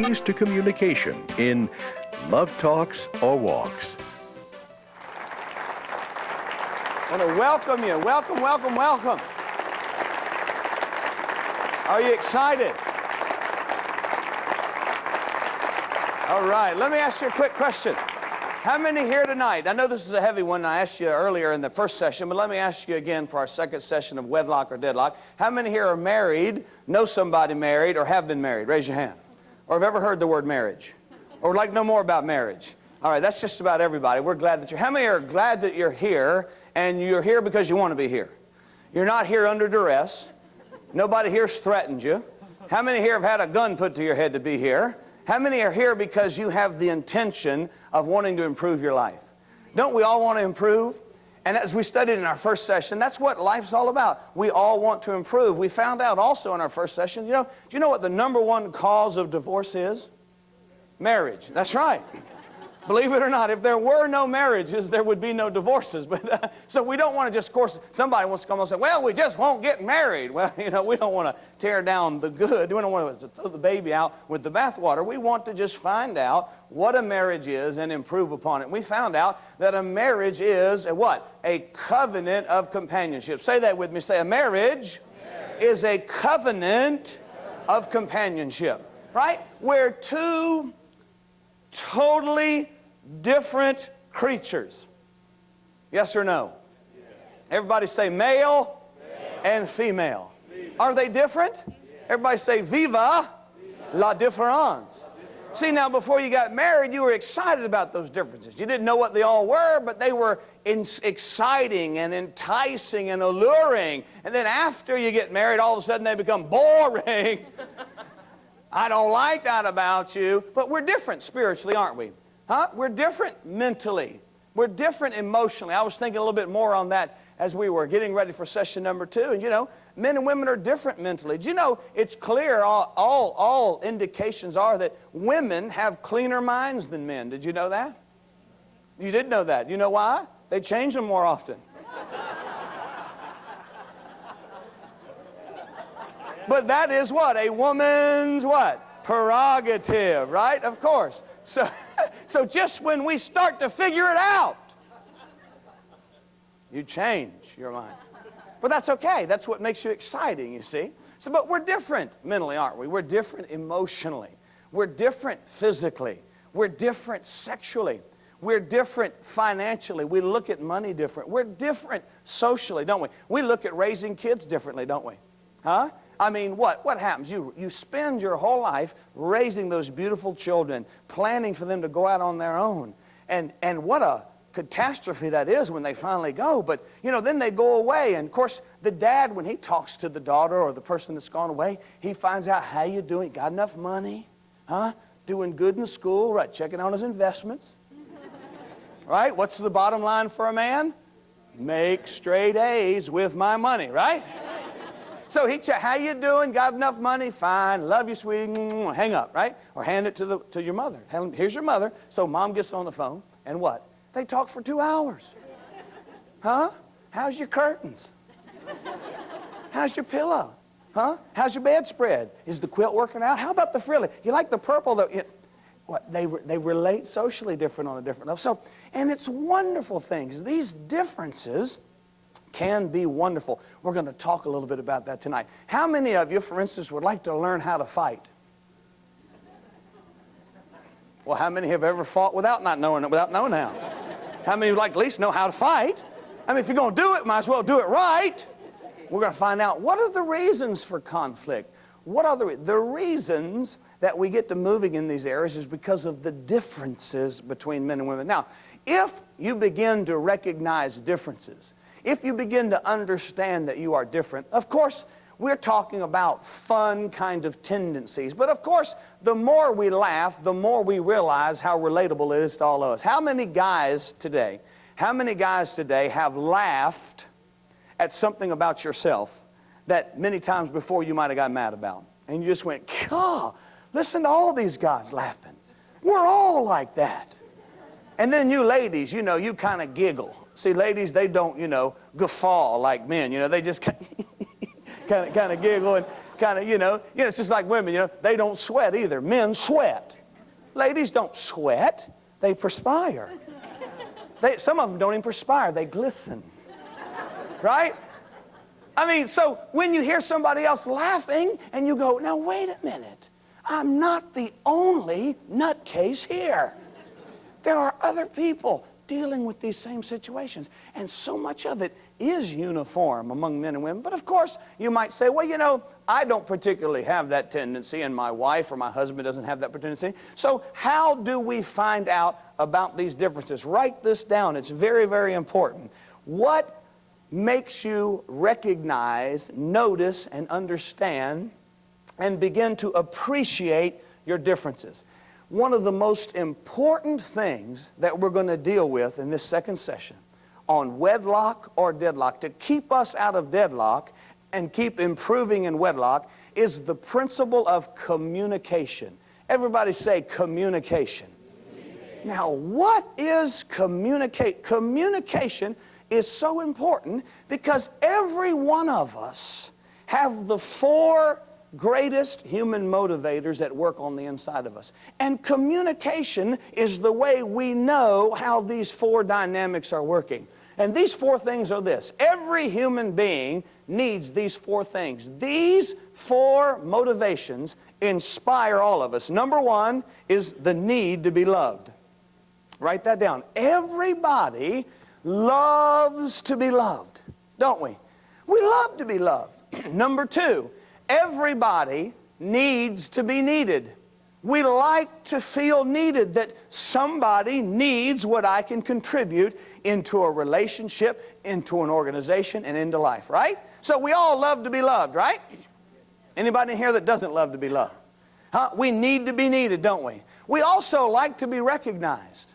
keys to communication in Love Talks or Walks. I want to welcome you. Welcome, welcome, welcome. Are you excited? All right, let me ask you a quick question. How many here tonight? I know this is a heavy one. I asked you earlier in the first session, but let me ask you again for our second session of wedlock or deadlock. How many here are married, know somebody married, or have been married? Raise your hand. Or have ever heard the word marriage? Or would like to know more about marriage? All right, that's just about everybody. We're glad that you're. How many are glad that you're here, and you're here because you want to be here? You're not here under duress. Nobody here's threatened you. How many here have had a gun put to your head to be here? How many are here because you have the intention of wanting to improve your life? Don't we all want to improve? And as we studied in our first session, that's what life's all about. We all want to improve. We found out also in our first session, do you know what the number one cause of divorce is? Marriage. That's right. Believe it or not, if there were no marriages, there would be no divorces. But so we don't want to just, of course, somebody wants to come and say, well, we just won't get married. Well, we don't want to tear down the good. We don't want to throw the baby out with the bathwater. We want to just find out what a marriage is and improve upon it. We found out that a marriage is a what? A covenant of companionship. Say that with me. Say, a marriage is a covenant of companionship. Right? Where two totally different creatures. Yes or no? Yes. Everybody say male, and female. Are they different? Yes. Everybody say viva la différence. See, now before you got married, you were excited about those differences. You didn't know what they all were, but they were exciting and enticing and alluring. And then after you get married, all of a sudden they become boring. I don't like that about you. But we're different spiritually, aren't we? Huh? We're different mentally. We're different emotionally. I was thinking a little bit more on that as we were getting ready for session number 2. And men and women are different mentally. Do you know, it's clear, all indications are that women have cleaner minds than men. Did you know that? You did know that. You know why? They change them more often. But that is what? A woman's what? Prerogative, right? Of course. So just when we start to figure it out, you change your mind. But that's okay. That's what makes you exciting, you see. But we're different mentally, aren't we? We're different emotionally. We're different physically. We're different sexually. We're different financially. We look at money different. We're different socially, don't we? We look at raising kids differently, don't we? Huh? I mean, what happens? You spend your whole life raising those beautiful children, planning for them to go out on their own. And what a catastrophe that is when they finally go. But, then they go away. And, of course, the dad, when he talks to the daughter or the person that's gone away, he finds out, how you doing? Got enough money? Huh? Doing good in school? Right, checking on his investments. Right? What's the bottom line for a man? Make straight A's with my money, right? So he check, how you doing? Got enough money? Fine. Love you, sweetie. Hang up, right? Or hand it to your mother. Here's your mother. So mom gets on the phone, and what? They talk for 2 hours. Huh? How's your curtains? How's your pillow? Huh? How's your bedspread? Is the quilt working out? How about the frilly? You like the purple though? They relate socially different on a different level. So, and it's wonderful things. These differences can be wonderful. We're going to talk a little bit about that tonight. How many of you, for instance, would like to learn how to fight? Well, how many have ever fought without knowing how? How many would like to at least know how to fight? I mean, if you're going to do it, might as well do it right. We're going to find out, what are the reasons for conflict? What are the reasons that we get to moving in these areas is because of the differences between men and women. Now, if you begin to recognize differences, if you begin to understand that you are different, of course, we're talking about fun kind of tendencies. But of course, the more we laugh, the more we realize how relatable it is to all of us. How many guys today have laughed at something about yourself that many times before you might have got mad about? And you just went, God, listen to all these guys laughing. We're all like that. And then you ladies, you kind of giggle. See, ladies, they don't, guffaw like men. They just kind of giggle. kind of, it's just like women, they don't sweat either. Men sweat. Ladies don't sweat. They perspire. Some of them don't even perspire. They glisten. Right? I mean, so when you hear somebody else laughing and you go, now wait a minute. I'm not the only nutcase here. There are other people dealing with these same situations. And so much of it is uniform among men and women. But of course, you might say, well, I don't particularly have that tendency, and my wife or my husband doesn't have that tendency. So how do we find out about these differences? Write this down. It's very, very important. What makes you recognize, notice, and understand, and begin to appreciate your differences? One of the most important things that we're going to deal with in this second session on wedlock or deadlock, to keep us out of deadlock and keep improving in wedlock, is the principle of communication. Everybody say communication. Now, what is communicate? Communication is so important because every one of us have the four greatest human motivators at work on the inside of us. And communication is the way we know how these four dynamics are working. And these four things are this. Every human being needs these four things. These four motivations inspire all of us. Number one is the need to be loved. Write that down. Everybody loves to be loved, don't we? We love to be loved. Number two, everybody needs to be needed. We like to feel needed, that somebody needs what I can contribute into a relationship, into an organization, and into life, right? So we all love to be loved, right? Anybody in here that doesn't love to be loved? We need to be needed, don't we? We also like to be recognized.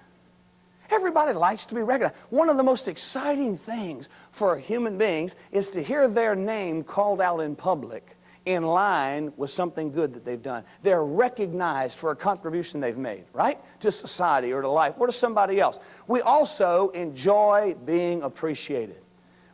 Everybody likes to be recognized. One of the most exciting things for human beings is to hear their name called out in public in line with something good that they've done. They're recognized for a contribution they've made, right? To society or to life or to somebody else. We also enjoy being appreciated.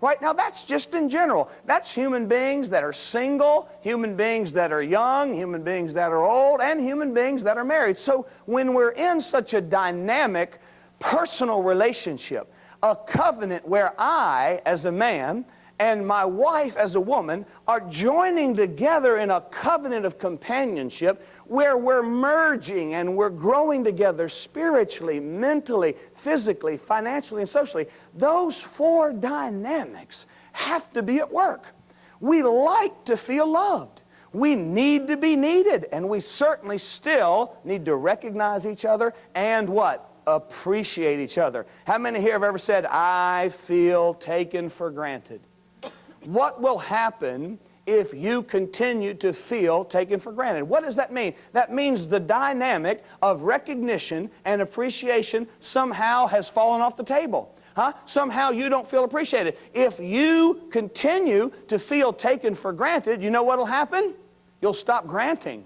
Right? Now that's just in general. That's human beings that are single, human beings that are young, human beings that are old, and human beings that are married. So when we're in such a dynamic personal relationship, a covenant where I, as a man, and my wife as a woman are joining together in a covenant of companionship where we're merging and we're growing together spiritually, mentally, physically, financially, and socially. Those four dynamics have to be at work. We like to feel loved. We need to be needed, and we certainly still need to recognize each other and what? Appreciate each other. How many here have ever said, I feel taken for granted? What will happen if you continue to feel taken for granted? What does that mean? That means the dynamic of recognition and appreciation somehow has fallen off the table. Somehow you don't feel appreciated. If you continue to feel taken for granted, you know what will happen? You'll stop granting.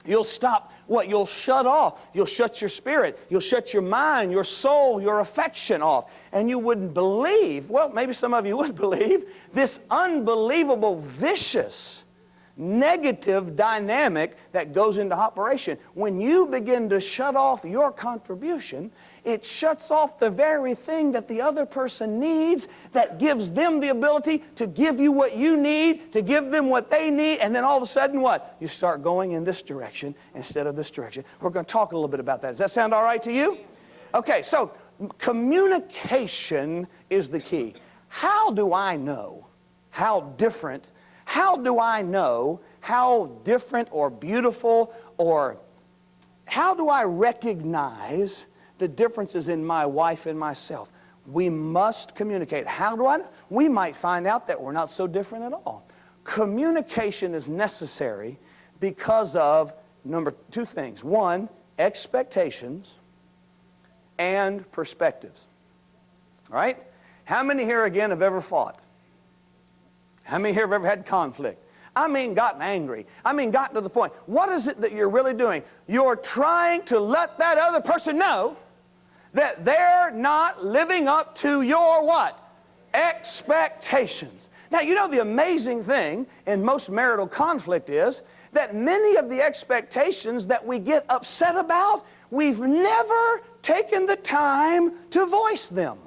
You'll stop what? You'll shut off. You'll shut your spirit. You'll shut your mind, your soul, your affection off. And you wouldn't believe, well, maybe some of you would believe, this unbelievable, vicious, negative dynamic that goes into operation. When you begin to shut off your contribution, it shuts off the very thing that the other person needs, that gives them the ability to give you what you need, to give them what they need, and then all of a sudden what? You start going in this direction instead of this direction. We're going to talk a little bit about that. Does that sound all right to you? Okay, so communication is the key. How do I know how different or beautiful, or how do I recognize the differences in my wife and myself? We must communicate. How do I know? We might find out that we're not so different at all. Communication is necessary because of two things. One, expectations and perspectives. All right? How many here again have ever fought? How many here have ever had conflict? I mean, gotten angry. I mean, gotten to the point. What is it that you're really doing? You're trying to let that other person know that they're not living up to your what? Expectations. Now, you know the amazing thing in most marital conflict is that many of the expectations that we get upset about, we've never taken the time to voice them.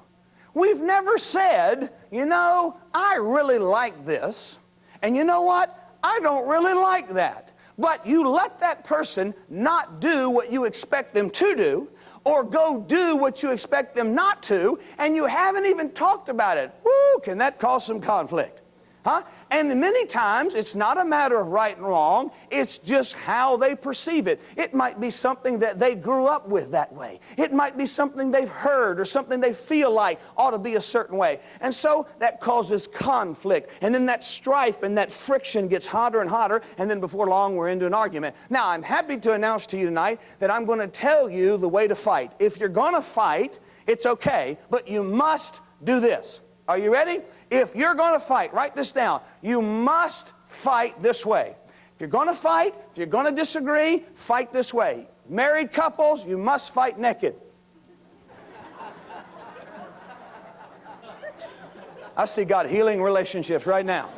We've never said, you know, I really like this, and you know what? I don't really like that. But you let that person not do what you expect them to do, or go do what you expect them not to, and you haven't even talked about it. Woo, can that cause some conflict? Huh? And many times, it's not a matter of right and wrong, it's just how they perceive it. It might be something that they grew up with that way. It might be something they've heard or something they feel like ought to be a certain way. And so that causes conflict. And then that strife and that friction gets hotter and hotter, and then before long we're into an argument. Now, I'm happy to announce to you tonight that I'm going to tell you the way to fight. If you're going to fight, it's okay, but you must do this. Are you ready? If you're going to fight, write this down. You must fight this way. If you're going to fight, if you're going to disagree, fight this way. Married couples, you must fight naked. I see God healing relationships right now.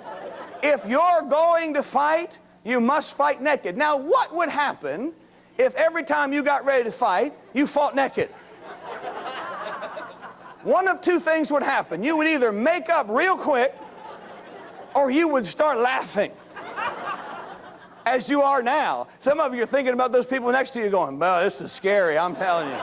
If you're going to fight, you must fight naked. Now, what would happen if every time you got ready to fight, you fought naked? One of two things would happen. You would either make up real quick, or you would start laughing, as you are now. Some of you are thinking about those people next to you going, well, this is scary, I'm telling you.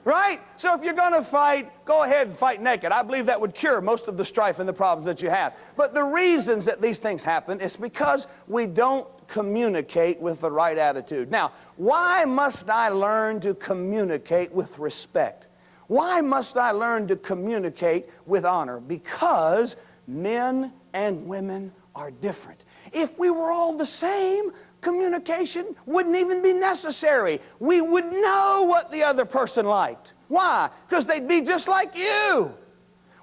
Right? So if you're going to fight, go ahead and fight naked. I believe that would cure most of the strife and the problems that you have. But the reasons that these things happen is because we don't communicate with the right attitude. Now, why must I learn to communicate with respect? Why must I learn to communicate with honor? Because men and women are different. If we were all the same, communication wouldn't even be necessary. We would know what the other person liked. Why? Because they'd be just like you.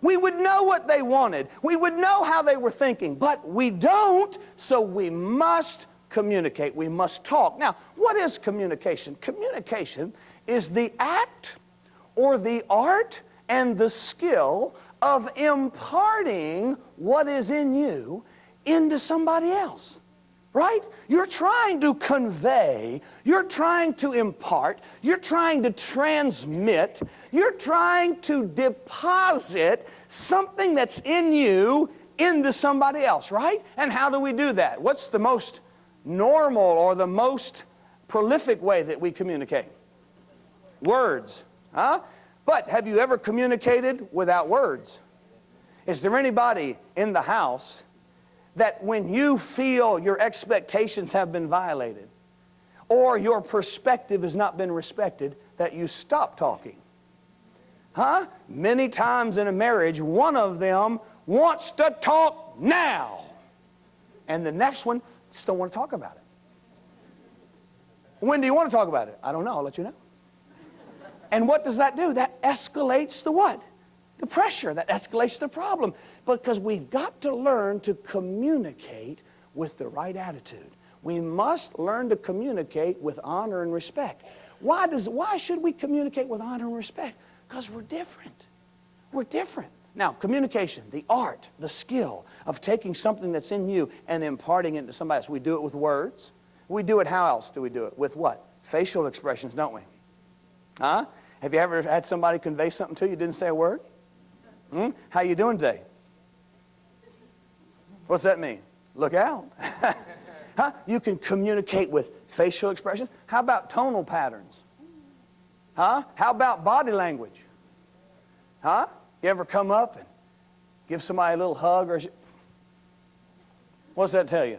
We would know what they wanted. We would know how they were thinking. But we don't, so we must communicate. We must talk. Now, what is communication? Communication is the act or the art and the skill of imparting what is in you into somebody else. Right? You're trying to convey, you're trying to impart, you're trying to transmit, you're trying to deposit something that's in you into somebody else, right? And how do we do that? What's the most normal or the most prolific way that we communicate? Words, huh? But have you ever communicated without words? Is there anybody in the house that when you feel your expectations have been violated or your perspective has not been respected, that you stop talking? Huh? Many times in a marriage, one of them wants to talk now, and the next one just don't want to talk about it. When do you want to talk about it? I don't know. I'll let you know. And what does that do? That escalates the what? The pressure. That escalates the problem. Because we've got to learn to communicate with the right attitude. We must learn to communicate with honor and respect. Why should we communicate with honor and respect? Because we're different. We're different. Now, communication, the art, the skill of taking something that's in you and imparting it to somebody else. We do it with words. We do it, how else do we do it? With what? Facial expressions, don't we? Huh? Have you ever had somebody convey something to you, didn't say a word? How you doing today? What's that mean? Look out. Huh? You can communicate with facial expressions. How about tonal patterns? Huh? How about body language? Huh? You ever come up and give somebody a little hug or what's that tell you?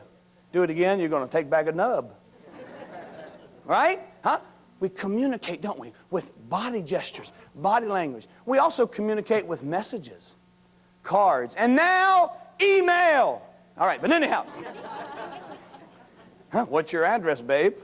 Do it again, you're going to take back a nub. Right? Huh? We communicate, don't we, with body gestures, body language. We also communicate with messages, cards, and now email. All right, but anyhow. Huh? What's your address, babe?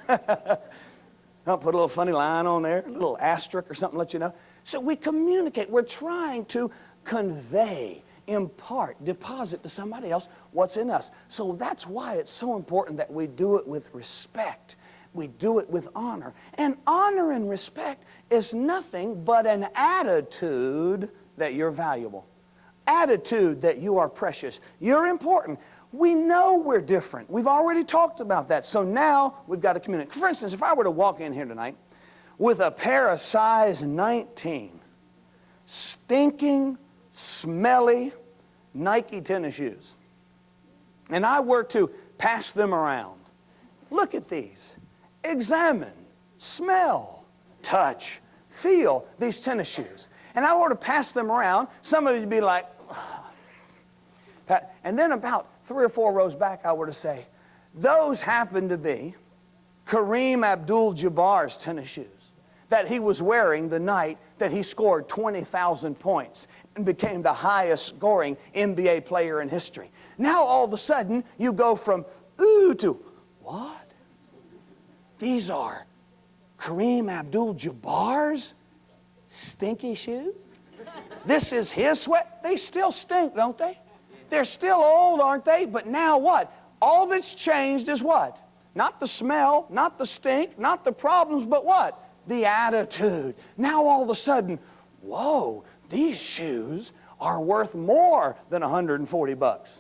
I'll put a little funny line on there, a little asterisk or something, let you know. So we communicate. We're trying to convey, impart, deposit to somebody else what's in us. So that's why it's so important that we do it with respect. We do it with honor. And honor and respect is nothing but an attitude that you're valuable. Attitude that you are precious. You're important. We know we're different. We've already talked about that. So now we've got to communicate. For instance, if I were to walk in here tonight with a pair of size 19, stinking, smelly Nike tennis shoes, and I were to pass them around, look at these, examine, smell, touch, feel these tennis shoes, and I were to pass them around, some of you would be like, and then about 3 or 4 rows back, I were to say, those happen to be Kareem Abdul-Jabbar's tennis shoes that he was wearing the night that he scored 20,000 points and became the highest scoring NBA player in history. Now all of a sudden, you go from, ooh, to, what? These are Kareem Abdul-Jabbar's stinky shoes? This is his sweat? They still stink, don't they? They're still old, aren't they? But now what? All that's changed is what? Not the smell, not the stink, not the problems, but what? The attitude. Now all of a sudden, whoa, these shoes are worth more than 140 bucks.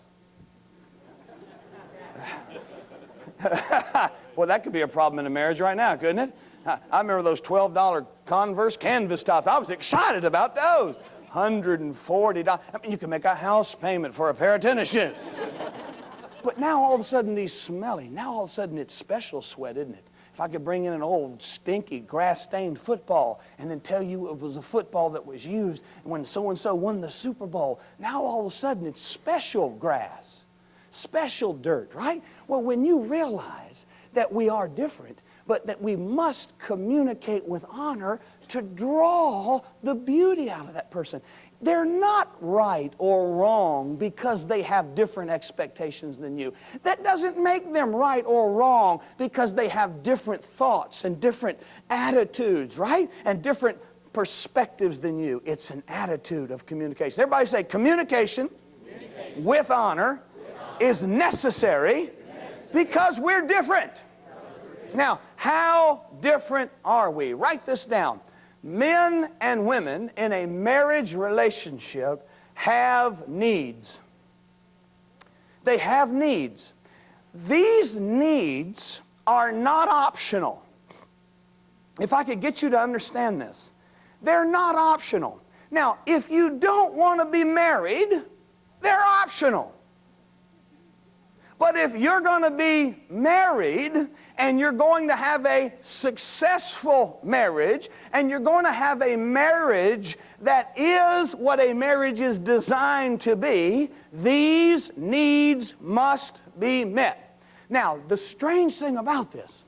Well, that could be a problem in a marriage right now, couldn't it? I remember those $12 Converse canvas tops. I was excited about those. $140. I mean, you can make a house payment for a pair of tennis shoes. But now all of a sudden these smelly, now all of a sudden it's special sweat, isn't it? If I could bring in an old, stinky, grass-stained football and then tell you it was a football that was used when so-and-so won the Super Bowl, now all of a sudden it's special grass, special dirt, right? Well, when you realize that we are different, but that we must communicate with honor to draw the beauty out of that person. They're not right or wrong because they have different expectations than you. That doesn't make them right or wrong because they have different thoughts and different attitudes, right? And different perspectives than you. It's an attitude of communication. Everybody say, communication with honor is necessary because we're different. Now, how different are we? Write this down. Men and women in a marriage relationship have needs. They have needs. These needs are not optional. If I could get you to understand this, they're not optional. Now, if you don't want to be married, they're optional. But if you're going to be married and you're going to have a successful marriage and you're going to have a marriage that is what a marriage is designed to be, these needs must be met. Now, the strange thing about this,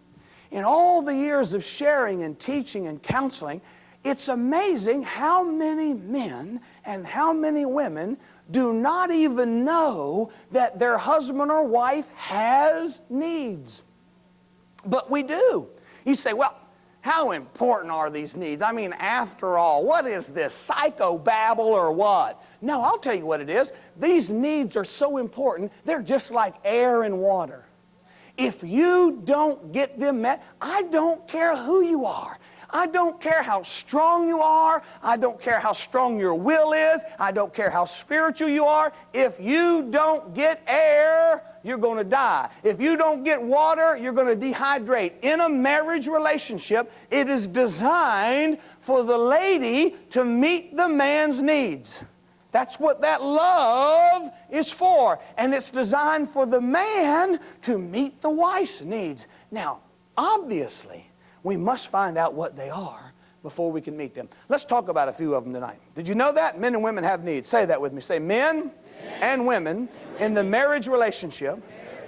in all the years of sharing and teaching and counseling, it's amazing how many men and how many women do not even know that their husband or wife has needs. But we do. You say, well, how important are these needs? I mean, after all, what is this, psychobabble or what? No, I'll tell you what it is. These needs are so important, they're just like air and water. If you don't get them met, I don't care who you are. I don't care how strong you are. I don't care how strong your will is. I don't care how spiritual you are. If you don't get air, you're going to die. If you don't get water, you're going to dehydrate. In a marriage relationship, it is designed for the lady to meet the man's needs. That's what that love is for. And it's designed for the man to meet the wife's needs. Now, obviously, we must find out what they are before we can meet them. Let's talk about a few of them tonight. Did you know that? Men and women have needs. Say that with me. Say, men and women in the marriage relationship,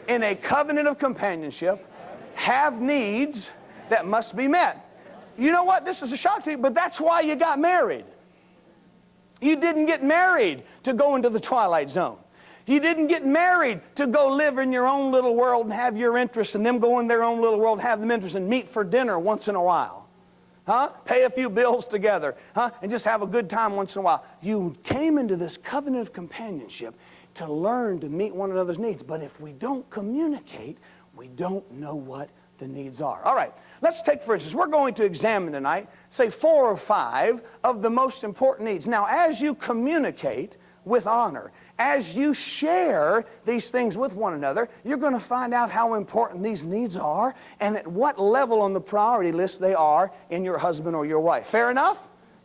in a covenant of companionship, have needs that must be met. You know what? This is a shock to you, but that's why you got married. You didn't get married to go into the twilight zone. You didn't get married to go live in your own little world and have your interests, and them go in their own little world and have them interests and meet for dinner once in a while. Pay a few bills together, and just have a good time once in a while. You came into this covenant of companionship to learn to meet one another's needs. But if we don't communicate, we don't know what the needs are. All right, let's take, for instance, we're going to examine tonight, say 4 or 5 of the most important needs. Now, as you communicate with honor, as you share these things with one another, you're going to find out how important these needs are and at what level on the priority list they are in your husband or your wife. Fair enough?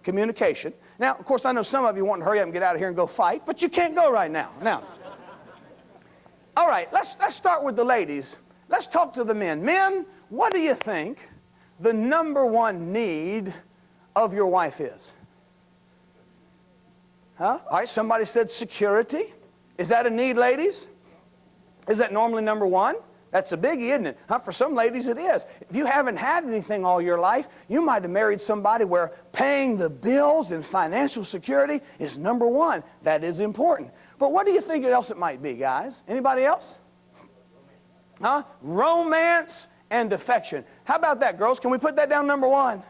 Communication. Now, of course, I know some of you want to hurry up and get out of here and go fight, but you can't go right now. Now, all right, let's start with the ladies. Let's talk to the men. Men, what do you think the number one need of your wife is? Huh? All right, somebody said security. Is that a need, ladies? Is that normally number one? That's a biggie, isn't it? Huh? For some ladies, it is. If you haven't had anything all your life, you might have married somebody where paying the bills and financial security is number one. That is important. But what do you think else it might be, guys? Anybody else? Huh? Romance and affection. How about that, girls? Can we put that down number one?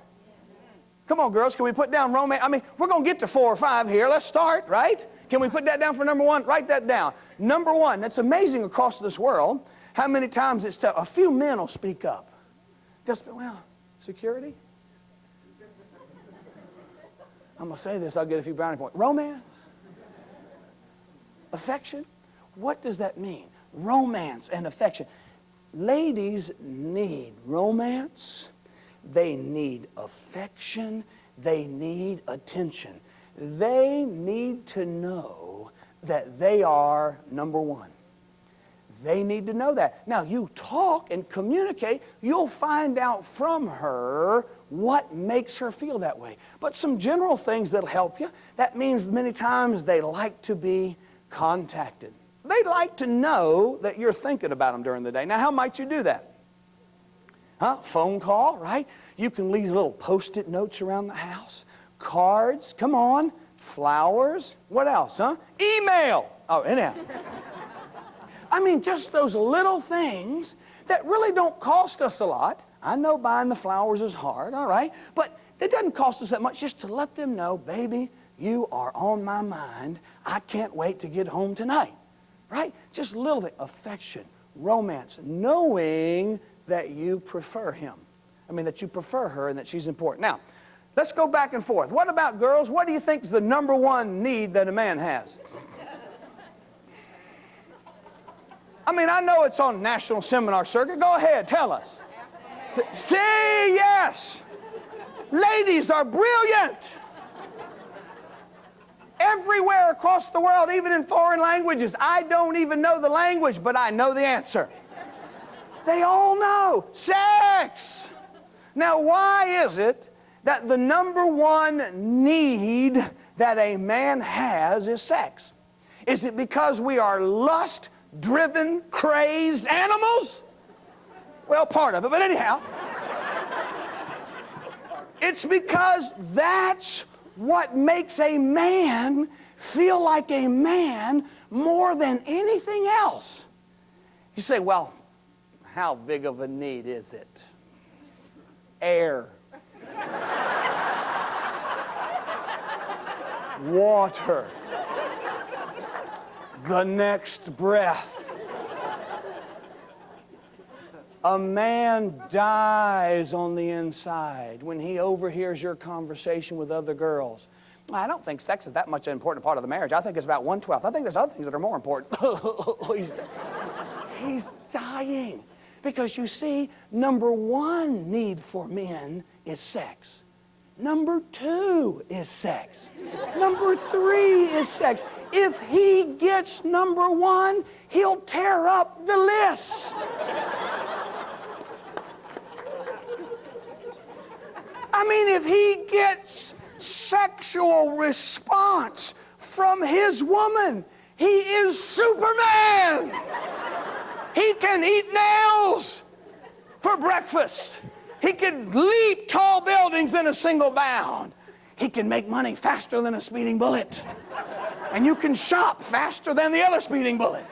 Come on, girls. Can we put down romance? I mean, we're going to get to 4 or 5 here. Let's start, right? Can we put that down for number one? Write that down. Number one. That's amazing across this world how many times it's tough. A few men will speak up. They'll say, well, security? I'm going to say this. I'll get a few brownie points. Romance? Affection? What does that mean? Romance and affection. Ladies need romance. They need affection. They need attention. They need to know that they are number one. They need to know that. Now, you talk and communicate, you'll find out from her what makes her feel that way. But some general things that'll help you. That means many times they like to be contacted. They like to know that you're thinking about them during the day. Now, how might you do that? Huh? Phone call, right? You can leave little Post-it notes around the house. Cards, come on. Flowers. What else, huh? Email. Oh, anyhow. I mean, just those little things that really don't cost us a lot. I know buying the flowers is hard, all right? But it doesn't cost us that much just to let them know, baby, you are on my mind. I can't wait to get home tonight, right? Just little things. Affection, romance, knowing that you prefer him. I mean, that you prefer her and that she's important. Now, let's go back and forth. What about girls? What do you think is the number one need that a man has? I mean, I know it's on national seminar circuit. Go ahead, tell us. Say yes. Ladies are brilliant. Everywhere across the world, even in foreign languages. I don't even know the language, but I know the answer. They all know. Sex. Now, why is it that the number one need that a man has is sex? Is it because we are lust-driven, crazed animals? Well, part of it, but anyhow. It's because that's what makes a man feel like a man more than anything else. You say, well, how big of a need is it? Air. Water. The next breath. A man dies on the inside when he overhears your conversation with other girls. I don't think sex is that much an important part of the marriage. I think it's about 1/12. I think there's other things that are more important. He's dying. Because you see, number one need for men is sex. Number 2 is sex. Number 3 is sex. If he gets number 1, he'll tear up the list. I mean, if he gets sexual response from his woman, he is Superman. He can eat nails for breakfast. He can leap tall buildings in a single bound. He can make money faster than a speeding bullet. And you can shop faster than the other speeding bullet.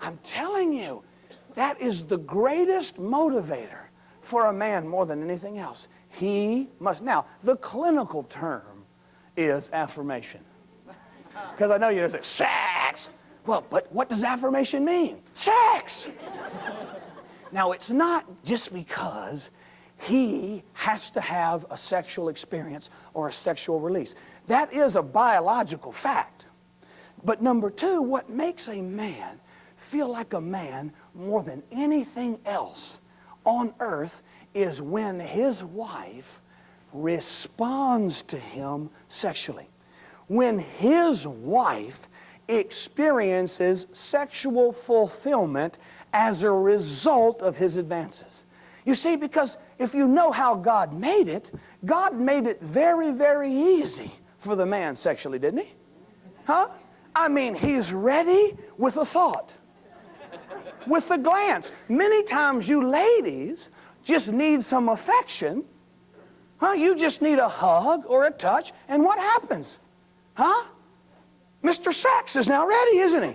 I'm telling you, that is the greatest motivator for a man more than anything else. He must. Now, the clinical term is affirmation. Because I know you're going to say, sex. Well, but what does affirmation mean? Sex. Now, it's not just because he has to have a sexual experience or a sexual release. That is a biological fact. But number two, what makes a man feel like a man more than anything else on earth is when his wife responds to him sexually. When his wife experiences sexual fulfillment as a result of his advances. You see, because if you know how God made it very, very easy for the man sexually, didn't he? Huh? I mean, he's ready with a thought, with a glance. Many times you ladies just need some affection. Huh? You just need a hug or a touch, and what happens? Huh? Mr. Sex is now ready, isn't he?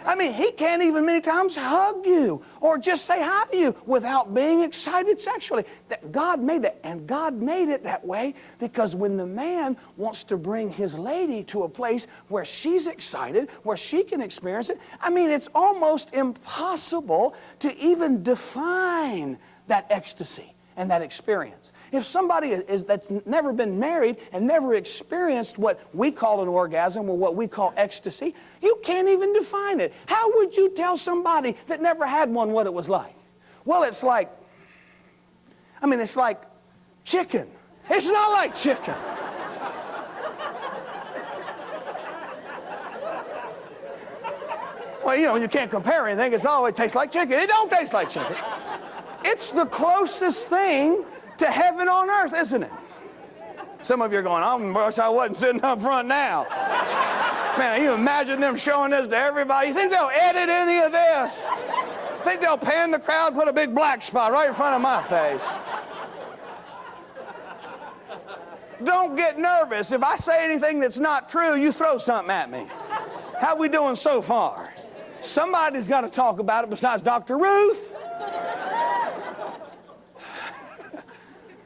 I mean, he can't even many times hug you or just say hi to you without being excited sexually. That God made that, and God made it that way because when the man wants to bring his lady to a place where she's excited, where she can experience it, I mean, it's almost impossible to even define that ecstasy and that experience. If somebody that's never been married and never experienced what we call an orgasm or what we call ecstasy, you can't even define it. How would you tell somebody that never had one what it was like? Well, it's like chicken. It's not like chicken. Well, you know, you can't compare anything. It's always tastes like chicken. It don't taste like chicken. It's the closest thing to heaven on earth, isn't it? Some of you are going, I wish I wasn't sitting up front now. Man, you imagine them showing this to everybody. You think they'll edit any of this? Think they'll pan the crowd, put a big black spot right in front of my face? Don't get nervous. If I say anything that's not true, you throw something at me. How we doing so far? Somebody's got to talk about it besides Dr. Ruth.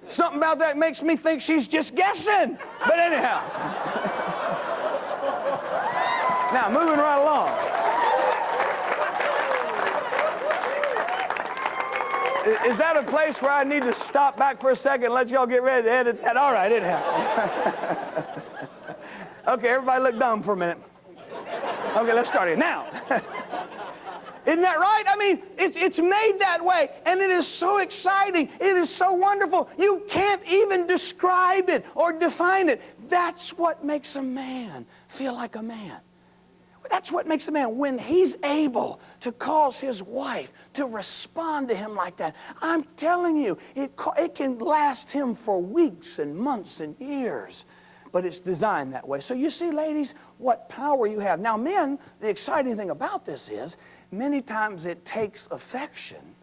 Something about that makes me think she's just guessing. But anyhow. Now, moving right along. Is that a place where I need to stop back for a second and let y'all get ready to edit that? All right, anyhow. Okay, everybody look dumb for a minute. Okay, let's start here. Now. Isn't that right? I mean, it's made that way, and it is so exciting. It is so wonderful. You can't even describe it or define it. That's what makes a man feel like a man. That's what makes a man when he's able to cause his wife to respond to him like that. I'm telling you, it can last him for weeks and months and years. But it's designed that way. So you see, ladies, what power you have. Now, men, the exciting thing about this is many times it takes affection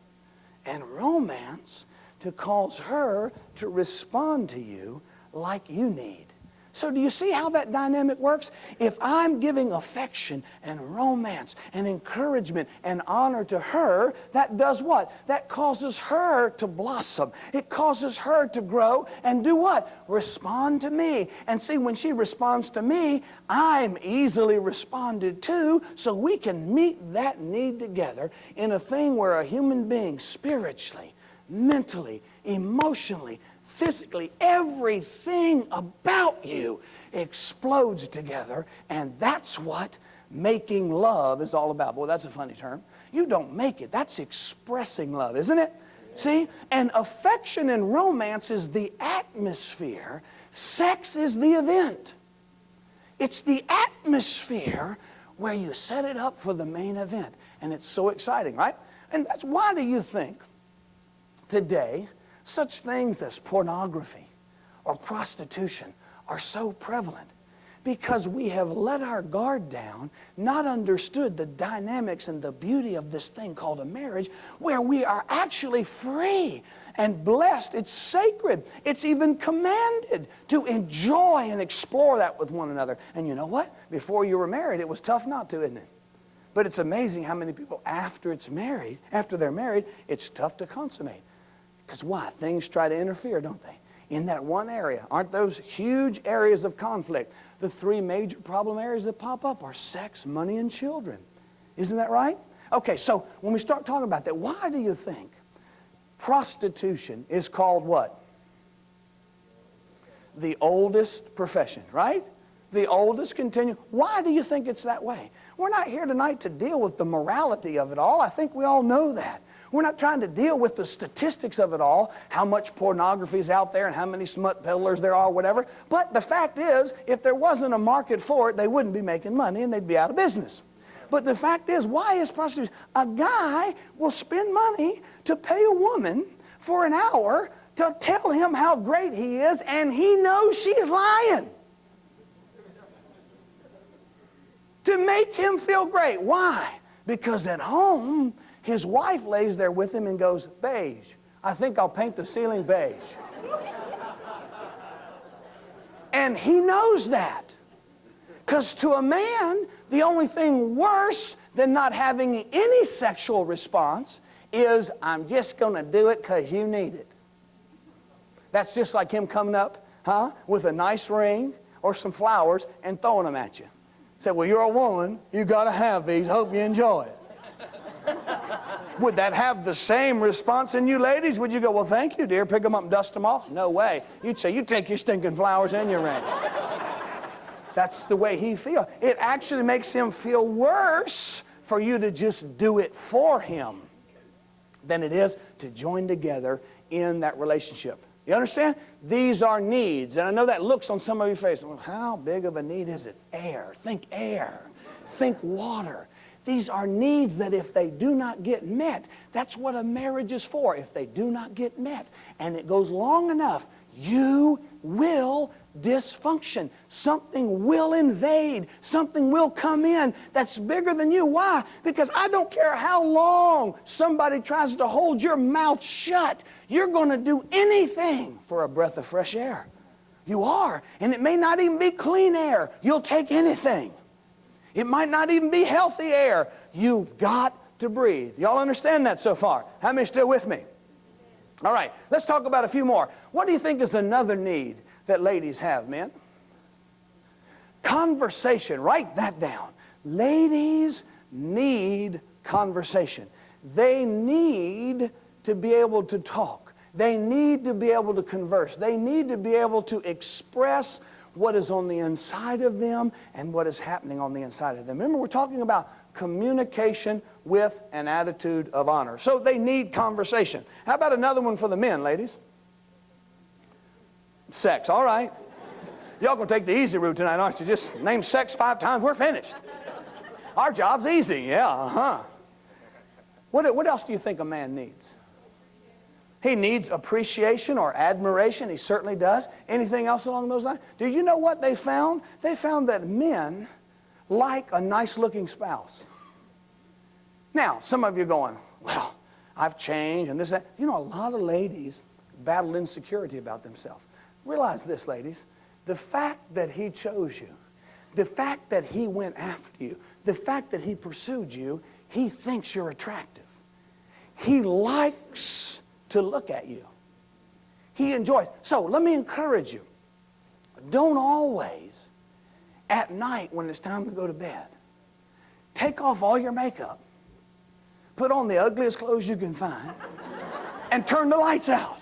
and romance to cause her to respond to you like you need. So do you see how that dynamic works? If I'm giving affection and romance and encouragement and honor to her, that does what? That causes her to blossom. It causes her to grow and do what? Respond to me. And see, when she responds to me, I'm easily responded to, so we can meet that need together in a thing where a human being spiritually, mentally, emotionally, physically, everything about you explodes together, and that's what making love is all about. Boy, that's a funny term. You don't make it. That's expressing love, isn't it? See? And affection and romance is the atmosphere. Sex is the event. It's the atmosphere where you set it up for the main event, and it's so exciting, right? And that's why do you think today such things as pornography or prostitution are so prevalent? Because we have let our guard down, not understood the dynamics and the beauty of this thing called a marriage, where we are actually free and blessed. It's sacred. It's even commanded to enjoy and explore that with one another. And you know what? Before you were married, it was tough not to, isn't it? But it's amazing how many people after they're married, it's tough to consummate. Because why? Things try to interfere, don't they? In that one area. Aren't those huge areas of conflict? The three major problem areas that pop up are sex, money, and children. Isn't that right? Okay, so when we start talking about that, why do you think Prostitution is called what? The oldest profession, right? The oldest continue. Why do you think it's that way? We're not here tonight to deal with the morality of it all. I think we all know that. We're not trying to deal with the statistics of it all, how much pornography is out there and how many smut peddlers there are, whatever. But the fact is, if there wasn't a market for it, they wouldn't be making money and they'd be out of business. But the fact is, why is prostitution? A guy will spend money to pay a woman for an hour to tell him how great he is, and he knows she's lying. To make him feel great. Why? Because at home, his wife lays there with him and goes, beige. I think I'll paint the ceiling beige. And he knows that. Because to a man, the only thing worse than not having any sexual response is, I'm just going to do it because you need it. That's just like him coming up, with a nice ring or some flowers and throwing them at you. Say, well, you're a woman, you got to have these, hope you enjoy it. Would that have the same response in you ladies? Would you go, well, thank you, dear, pick them up and dust them off? No way. You'd say, you take your stinking flowers and your ring. That's the way he feels. It actually makes him feel worse for you to just do it for him than it is to join together in that relationship. You understand? These are needs. And I know that looks on some of your faces. Well, how big of a need is it? Air. Think air. Think water. These are needs that if they do not get met, that's what a marriage is for. If they do not get met, and it goes long enough, you will dysfunction. Something will invade. Something will come in that's bigger than you. Why? Because I don't care how long somebody tries to hold your mouth shut, you're going to do anything for a breath of fresh air. You are. And it may not even be clean air. You'll take anything. It might not even be healthy air. You've got to breathe. Y'all understand that so far? How many still with me? All right, let's talk about a few more. What do you think is another need that ladies have, men? Conversation. Write that down. Ladies need conversation. They need to be able to talk. They need to be able to converse. They need to be able to express what is on the inside of them and what is happening on the inside of them. Remember, we're talking about communication with an attitude of honor. So they need conversation. How about another one for the men, ladies? Sex. All right. Y'all gonna take the easy route tonight, aren't you? Just name sex 5 times, we're finished. Our job's easy. Yeah, What else do you think a man needs? He needs appreciation or admiration. He certainly does. Anything else along those lines? Do you know what they found? They found that men like a nice-looking spouse. Now, some of you are going, well, I've changed and this, that. You know, a lot of ladies battle insecurity about themselves. Realize this, ladies. The fact that he chose you, the fact that he went after you, the fact that he pursued you, he thinks you're attractive. He likes to look at you. He enjoys. So let me encourage you. Don't always, at night when it's time to go to bed, take off all your makeup, put on the ugliest clothes you can find, and turn the lights out.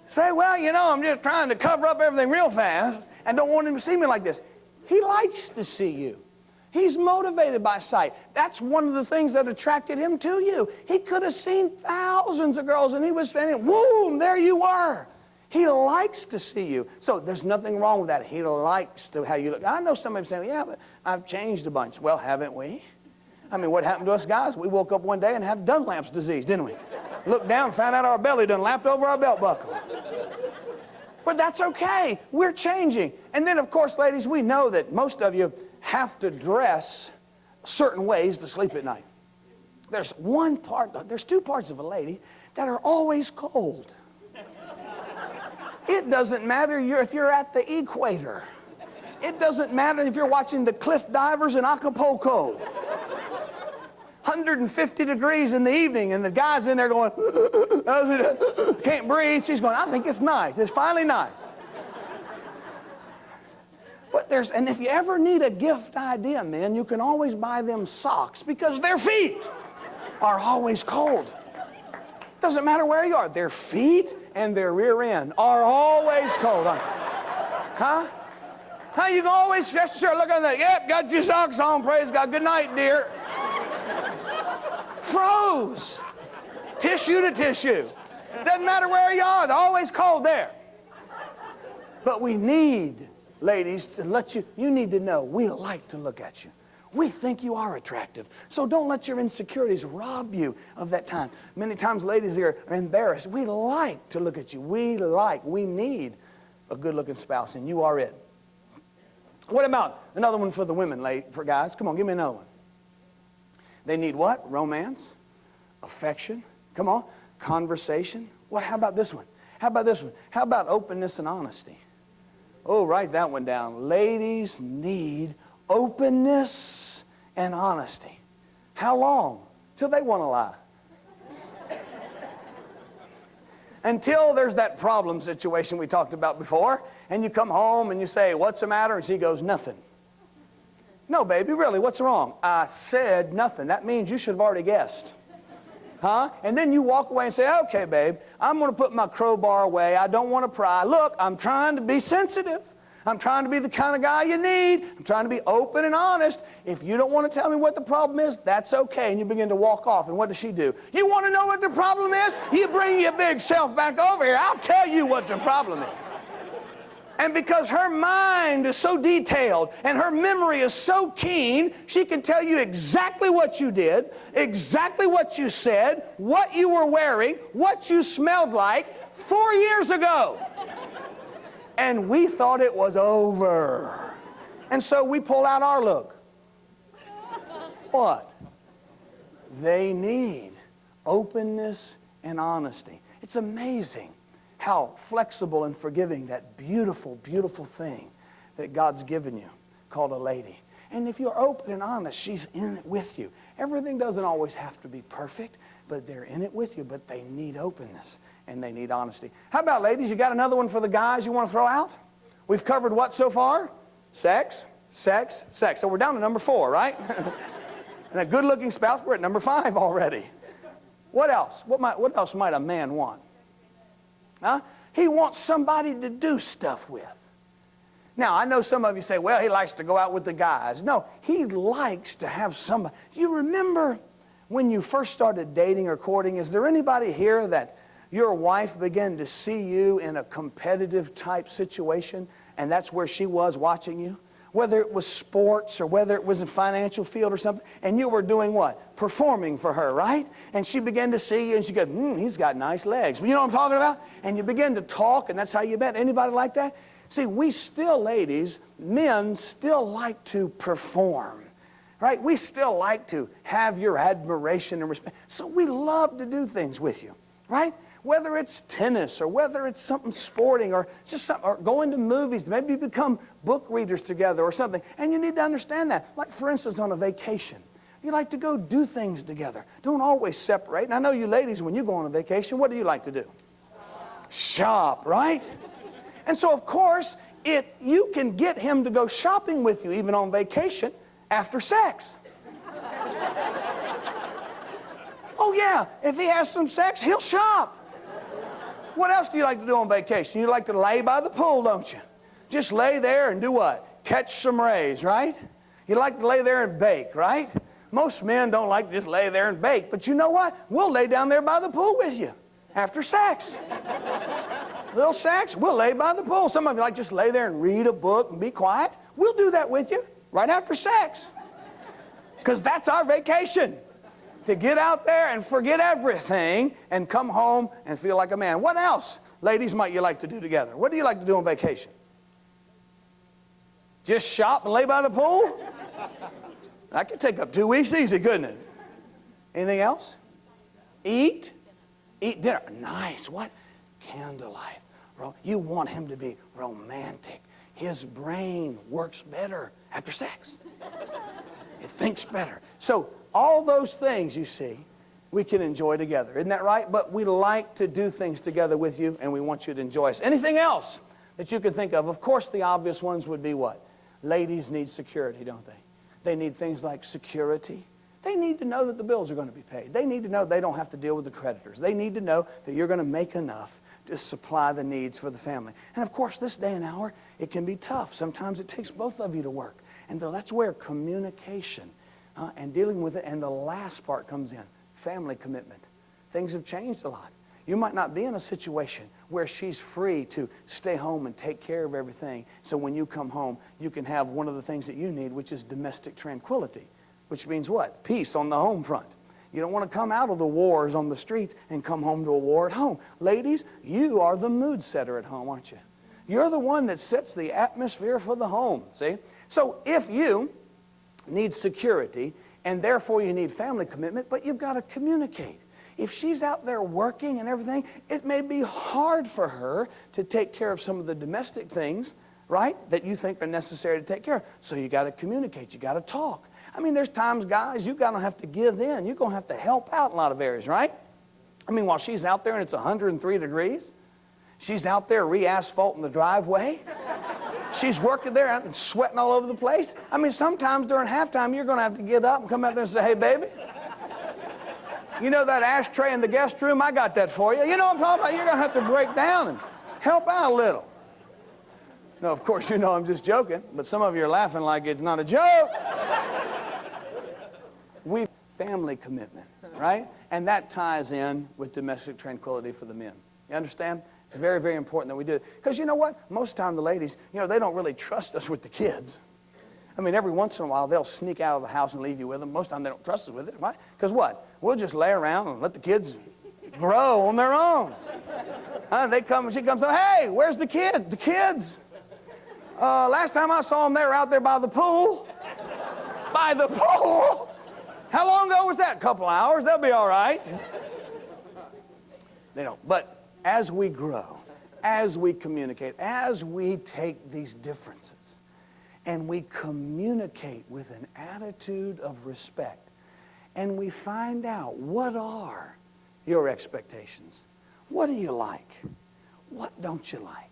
Say, well, you know, I'm just trying to cover up everything real fast and don't want him to see me like this. He likes to see you. He's motivated by sight. That's one of the things that attracted him to you. He could have seen thousands of girls and he was standing, boom, there you were. He likes to see you. So there's nothing wrong with that. He likes to how you look. I know somebody saying, yeah, but I've changed a bunch. Well, haven't we? I mean, what happened to us guys? We woke up one day and had Dunlap's disease, didn't we? Looked down, found out our belly done lapped over our belt buckle. But that's okay. We're changing. And then, of course, ladies, we know that most of you have to dress certain ways to sleep at night. There's two parts of a lady that are always cold. It doesn't matter if you're at the equator. It doesn't matter if you're watching the cliff divers in Acapulco. 150 degrees in the evening and the guy's in there going, can't breathe. She's going, I think it's nice. It's finally nice. But and if you ever need a gift idea, men, you can always buy them socks because they're feet. are always cold. Doesn't matter where you are. Their feet and their rear end are always cold. Huh? How you can always just sure look at that. Yep, got your socks on. Praise God. Good night, dear. Froze. Tissue to tissue. Doesn't matter where you are. They're always cold there. But we need, ladies, to let you need to know we like to look at you. We think you are attractive. So don't let your insecurities rob you of that time. Many times ladies are embarrassed. We like to look at you. We need a good-looking spouse, and you are it. What about another one for the women, for guys? Come on, give me another one. They need what? Romance, affection, come on, conversation. How about this one? How about this one? How about openness and honesty? Oh, write that one down. Ladies need openness and honesty. How long? Till they want to lie. Until there's that problem situation we talked about before, and you come home and you say, what's the matter? And she goes, nothing. No, baby, really, what's wrong? I said nothing. That means you should have already guessed. Huh? And then you walk away and say, okay, babe, I'm going to put my crowbar away. I don't want to pry. Look, I'm trying to be sensitive. I'm trying to be the kind of guy you need. I'm trying to be open and honest. If you don't want to tell me what the problem is, that's okay. And you begin to walk off. And what does she do? You want to know what the problem is? You bring your big self back over here. I'll tell you what the problem is. And because her mind is so detailed and her memory is so keen, she can tell you exactly what you did, exactly what you said, what you were wearing, what you smelled like 4 years ago. And we thought it was over. And so we pull out our look. What? They need openness and honesty. It's amazing how flexible and forgiving that beautiful, beautiful thing that God's given you called a lady. And if you're open and honest, she's in it with you. Everything doesn't always have to be perfect, but they're in it with you. But they need openness and they need honesty. How about, ladies, you got another one for the guys you want to throw out? We've covered what so far? Sex, sex, sex. So we're down to number 4, right? And a good-looking spouse, we're at number 5 already. What else? What else might a man want? Huh? He wants somebody to do stuff with. Now, I know some of you say, well, he likes to go out with the guys. No, he likes to have somebody. You remember when you first started dating or courting, is there anybody here that your wife began to see you in a competitive type situation, and that's where she was watching you? Whether it was sports or whether it was a financial field or something, and you were doing what? Performing for her, right? And she began to see you, and she goes, he's got nice legs. You know what I'm talking about? And you begin to talk, and that's how you met. Anybody like that? See, we still, ladies, men still like to perform, right? We still like to have your admiration and respect. So we love to do things with you, right? Whether it's tennis or whether it's something sporting or just something, or going to movies, maybe you become book readers together or something. And you need to understand that. Like, for instance, on a vacation, you like to go do things together. Don't always separate. And I know you ladies, when you go on a vacation, what do you like to do? Shop, right? And so, of course, you can get him to go shopping with you, even on vacation, after sex. Oh, yeah, if he has some sex, he'll shop. What else do you like to do on vacation? You like to lay by the pool, don't you? Just lay there and do what? Catch some rays, right? You like to lay there and bake, right? Most men don't like to just lay there and bake. But you know what? We'll lay down there by the pool with you after sex. Little sex, we'll lay by the pool. Some of you like just lay there and read a book and be quiet. We'll do that with you right after sex. Because that's our vacation. To get out there and forget everything and come home and feel like a man. What else, ladies, might you like to do together? What do you like to do on vacation? Just shop and lay by the pool? That could take up 2 weeks easy, couldn't it? Anything else? Eat? Eat dinner. Nice. What? Candlelight. You want him to be romantic. His brain works better after sex. It thinks better. So all those things, you see, we can enjoy together. Isn't that right? But we like to do things together with you, and we want you to enjoy us. Anything else that you can think of? Of course, the obvious ones would be what? Ladies need security, don't they? They need things like security. They need to know that the bills are going to be paid. They need to know they don't have to deal with the creditors. They need to know that you're going to make enough to supply the needs for the family. And of course, this day and hour, it can be tough. Sometimes it takes both of you to work. And so that's where communication and dealing with it, and the last part comes in, family commitment. Things have changed a lot. You might not be in a situation where she's free to stay home and take care of everything. So when you come home, you can have one of the things that you need, which is domestic tranquility, which means what? Peace on the home front. You don't want to come out of the wars on the streets and come home to a war at home. Ladies, you are the mood setter at home, aren't you? You're the one that sets the atmosphere for the home, see? So if you need security, and therefore you need family commitment, but you've got to communicate. If she's out there working and everything, it may be hard for her to take care of some of the domestic things, right, that you think are necessary to take care of. So you got to communicate. You got to talk. I mean, there's times, guys, you're going to have to give in. You're going to have to help out in a lot of areas, right? I mean, while she's out there and it's 103 degrees, she's out there re-asphalting the driveway. She's working there and sweating all over the place. I mean, sometimes during halftime, you're going to have to get up and come out there and say, hey, baby, you know that ashtray in the guest room? I got that for you. You know what I'm talking about? You're going to have to break down and help out a little. No, of course, you know I'm just joking, but some of you are laughing like it's not a joke. We've family commitment, right? And that ties in with domestic tranquility for the men. You understand? It's very, very important that we do it. Because you know what? Most of the time the ladies, you know, they don't really trust us with the kids. I mean, every once in a while they'll sneak out of the house and leave you with them. Most of the time they don't trust us with it. Why? Because what? We'll just lay around and let the kids grow on their own. They come and she comes up, hey, where's the kid? The kids. Last time I saw them, they were out there by the pool. By the pool? How long ago was that? A couple hours. They'll be all right. They don't. But as we grow, as we communicate, as we take these differences and we communicate with an attitude of respect, and we find out what are your expectations. What do you like? What don't you like?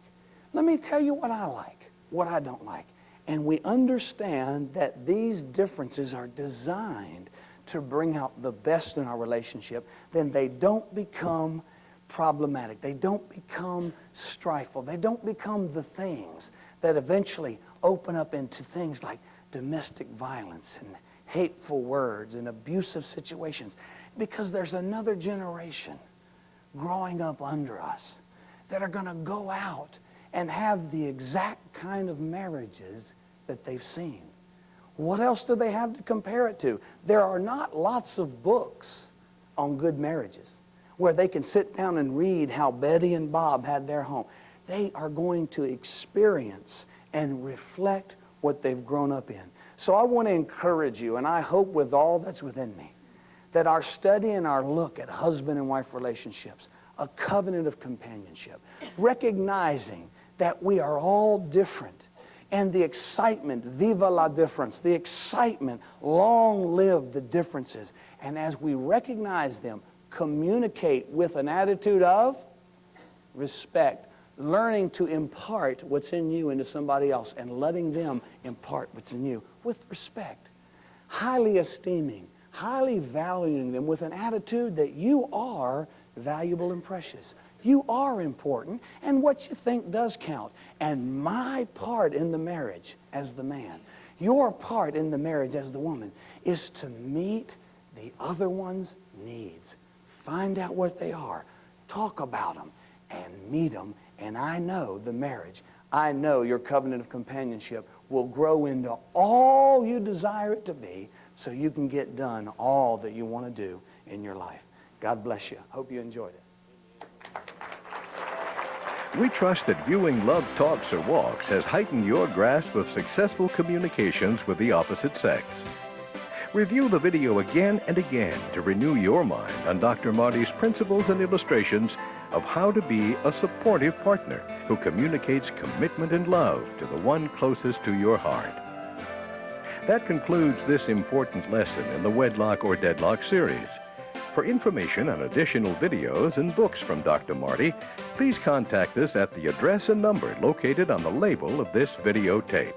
Let me tell you what I like, what I don't like. And we understand that these differences are designed to bring out the best in our relationship. Then they don't become problematic. They don't become strifeful. They don't become the things that eventually open up into things like domestic violence and hateful words and abusive situations, because there's another generation growing up under us that are going to go out and have the exact kind of marriages that they've seen. What else do they have to compare it to? There are not lots of books on good marriages where they can sit down and read how Betty and Bob had their home. They are going to experience and reflect what they've grown up in. So I want to encourage you, and I hope with all that's within me, that our study and our look at husband and wife relationships, a covenant of companionship, recognizing that we are all different, and the excitement, viva la difference, the excitement, long live the differences. And as we recognize them, communicate with an attitude of respect, learning to impart what's in you into somebody else and letting them impart what's in you with respect, highly esteeming, highly valuing them with an attitude that you are valuable and precious. You are important, and what you think does count. And my part in the marriage as the man, your part in the marriage as the woman, is to meet the other one's needs. Find out what they are, talk about them, and meet them. And I know the marriage, I know your covenant of companionship will grow into all you desire it to be, so you can get done all that you want to do in your life. God bless you. Hope you enjoyed it. We trust that viewing Love Talks or Walks has heightened your grasp of successful communications with the opposite sex. Review the video again and again to renew your mind on Dr. Marty's principles and illustrations of how to be a supportive partner who communicates commitment and love to the one closest to your heart. That concludes this important lesson in the Wedlock or Deadlock series. For information on additional videos and books from Dr. Marty, please contact us at the address and number located on the label of this videotape.